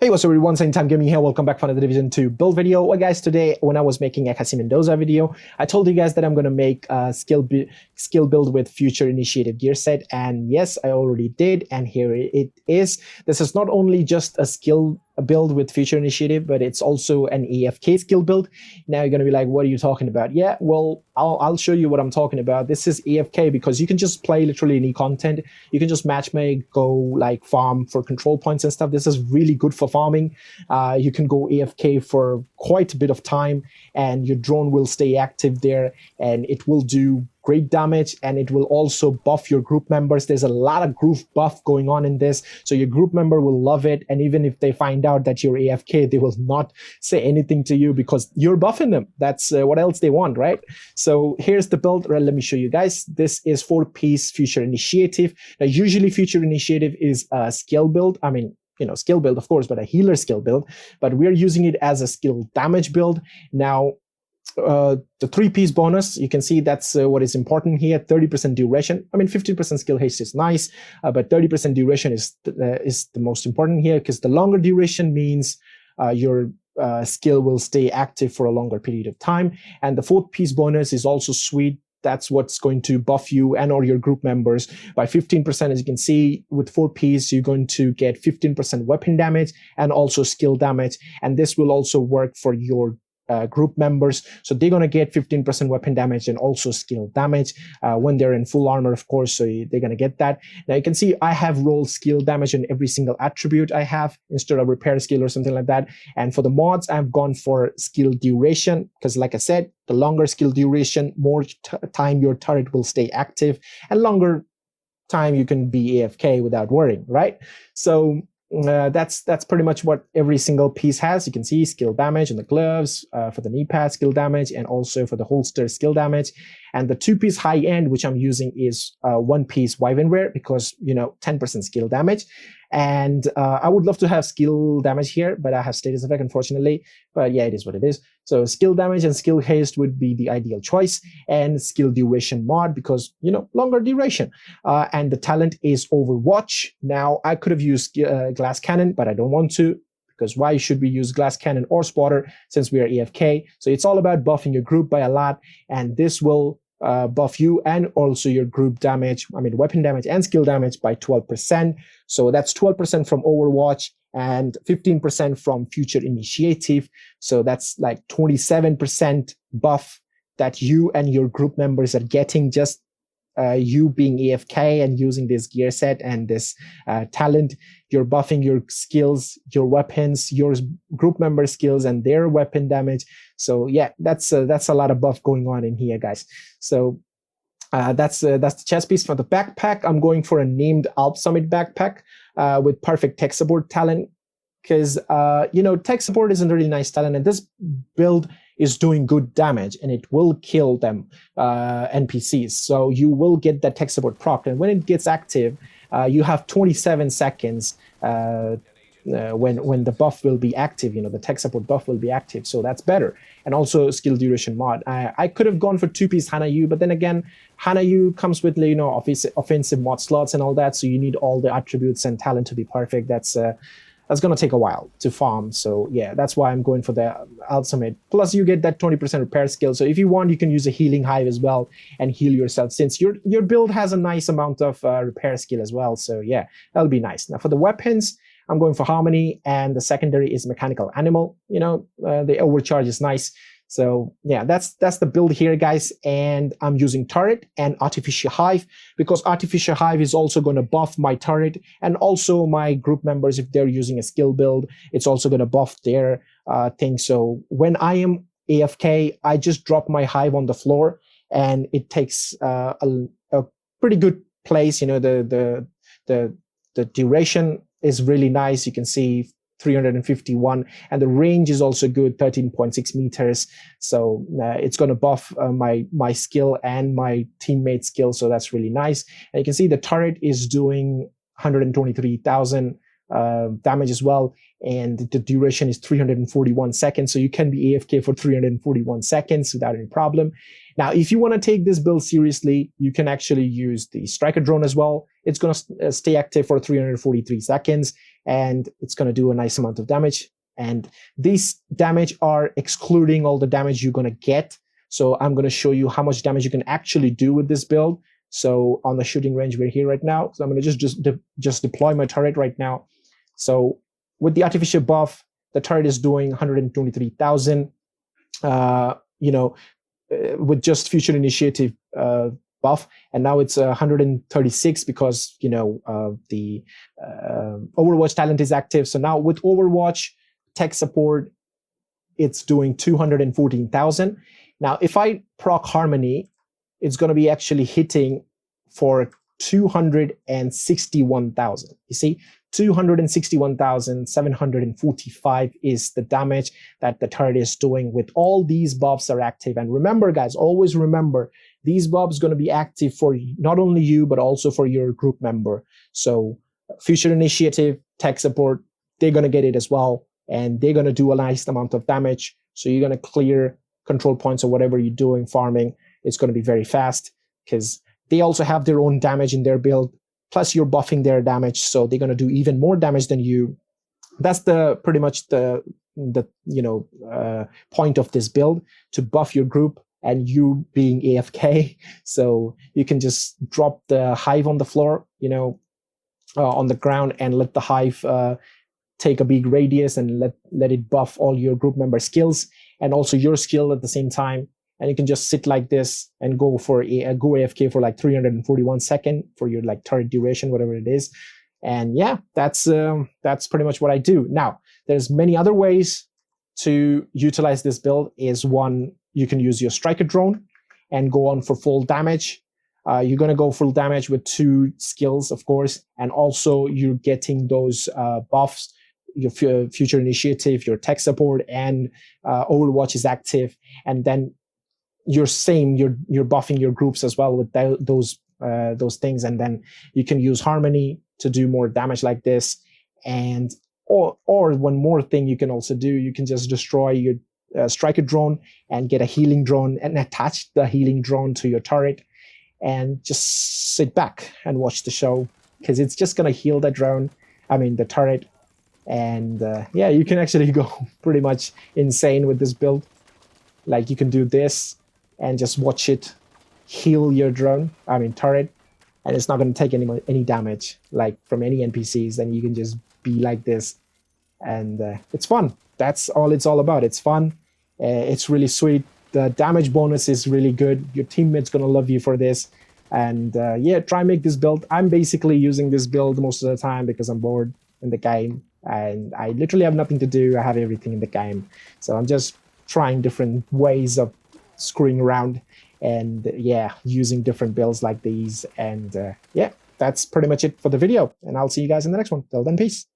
Hey, what's up everyone, Same Time Gaming here. Welcome back for another Division 2 build video. Well guys, today when I was making a Cassie Mendoza video, I told you guys that I'm going to make a skill build with future initiative gear set, and yes, I already did, and here it is. This is not only just a skill build with future initiative, but it's also an AFK skill build. Now you're going to be like, what are you talking about? Yeah, well, I'll show you what I'm talking about. This is AFK because you can just play literally any content. You can just matchmake, go like farm for control points and stuff. This is really good for farming. You can go AFK for quite a bit of time, and your drone will stay active there, and it will do great damage, and it will also buff your group members. There's a lot of group buff going on in this, so your group member will love it, and even if they find out that you're AFK, they will not say anything to you because you're buffing them. That's what else they want, right? So here's the build. Let me show you guys. This is 4-piece future initiative. Now usually future initiative is a skill build. I mean, skill build of course, but a healer skill build, but we're using it as a skill damage build. Now the 3-piece bonus, you can see that's what is important here. 30% duration. I mean, 15% skill haste is nice, but 30% duration is the most important here, because the longer duration means your skill will stay active for a longer period of time. And the 4th-piece bonus is also sweet. That's what's going to buff you and or your group members by 15%. As you can see, with 4-piece, you're going to get 15% weapon damage and also skill damage. And this will also work for your group members, so they're going to get 15% weapon damage and also skill damage when they're in full armor, of course, so they're going to get that. Now you can see I have rolled skill damage in every single attribute I have instead of repair skill or something like that. And for the mods, I've gone for skill duration, because like I said, the longer skill duration, more time your turret will stay active, and longer time you can be AFK without worrying, right? So that's pretty much what every single piece has. You can see skill damage on the gloves, for the knee pad skill damage, and also for the holster skill damage. And the 2-piece high end, which I'm using, is 1-piece Wyvern Wear, because 10% skill damage. And I would love to have skill damage here, but I have status effect, unfortunately. But yeah, it is what it is. So skill damage and skill haste would be the ideal choice, and skill duration mod, because longer duration. And the talent is Overwatch. Now I could have used glass cannon, but I don't want to, because why should we use glass cannon or spotter since we are AFK? So it's all about buffing your group by a lot, and this will buff you and also your group damage, I mean weapon damage and skill damage, by 12%. So that's 12% from Overwatch and 15% from future initiative. So that's like 27% buff that you and your group members are getting, just you being AFK and using this gear set and this talent. You're buffing your skills, your weapons, your group member skills, and their weapon damage. So yeah, that's a lot of buff going on in here, guys. So that's the chest piece. For the backpack, I'm going for a named Alp Summit backpack with perfect tech support talent, because tech support is a really nice talent, and this build is doing good damage, and it will kill them NPCs. So you will get that tech support proc, and when it gets active, you have 27 seconds when the buff will be active. The tech support buff will be active, so that's better. And also skill duration mod. I could have gone for 2-piece Hanayu, but then again, Hanayu comes with offensive mod slots and all that, so you need all the attributes and talent to be perfect. That's going to take a while to farm. So yeah, that's why I'm going for the ultimate. Plus you get that 20% repair skill. So if you want, you can use a healing hive as well and heal yourself, since your build has a nice amount of repair skill as well. So yeah, that'll be nice. Now for the weapons, I'm going for harmony, and the secondary is mechanical animal. The overcharge is nice. So yeah, that's the build here, guys. And I'm using turret and artificial hive, because artificial hive is also going to buff my turret and also my group members. If they're using a skill build, it's also going to buff their thing. So when I am AFK, I just drop my hive on the floor, and it takes a pretty good place. The duration is really nice. You can see 351, and the range is also good, 13.6 meters. So it's going to buff my skill and my teammate skill, so that's really nice. And you can see the turret is doing 123,000 damage as well, and the duration is 341 seconds, so you can be AFK for 341 seconds without any problem. Now, if you want to take this build seriously, you can actually use the striker drone as well. It's going to stay active for 343 seconds, and it's going to do a nice amount of damage. And these damage are excluding all the damage you're going to get. So I'm going to show you how much damage you can actually do with this build. So on the shooting range, we're here right now. So I'm going to just deploy my turret right now. So with the artificial buff, the turret is doing 123,000. With just future initiative buff, and now it's 136 because the Overwatch talent is active. So now with Overwatch tech support, it's doing 214,000. Now if I proc Harmony, it's going to be actually hitting for 261,000. You see, 261,745 is the damage that the turret is doing with all these buffs are active. And remember, guys, always remember, these buffs going to be active for not only you, but also for your group member. So future initiative, tech support, they're going to get it as well. And they're going to do a nice amount of damage. So you're going to clear control points or whatever you're doing, farming. It's going to be very fast because they also have their own damage in their build. Plus you're buffing their damage, so they're going to do even more damage than you. That's pretty much the point of this build, to buff your group and you being AFK. So you can just drop the hive on the floor, on the ground, and let the hive take a big radius and let it buff all your group member skills and also your skill at the same time. And you can just sit like this and go AFK for like 341 seconds for your like turret duration, whatever it is. And yeah, that's pretty much what I do. Now, there's many other ways to utilize this build. Is one, you can use your striker drone and go on for full damage. You're going to go full damage with 2 skills, of course. And also you're getting those buffs, your future initiative, your tech support, and Overwatch is active. And then you're buffing your groups as well with those things, and then you can use Harmony to do more damage like this. And or one more thing you can also do, you can just destroy your striker drone and get a healing drone and attach the healing drone to your turret and just sit back and watch the show, because it's just going to heal the turret. And yeah, you can actually go pretty much insane with this build. Like you can do this and just watch it heal your turret, and it's not going to take any damage like from any NPCs. And you can just be like this, and it's fun. That's all it's all about. It's fun. It's really sweet. The damage bonus is really good. Your teammate's going to love you for this. And yeah, try and make this build. I'm basically using this build most of the time because I'm bored in the game and I literally have nothing to do. I have everything in the game, so I'm just trying different ways of screwing around and yeah, using different builds like these. And yeah, that's pretty much it for the video, and I'll see you guys in the next one. Till then, peace.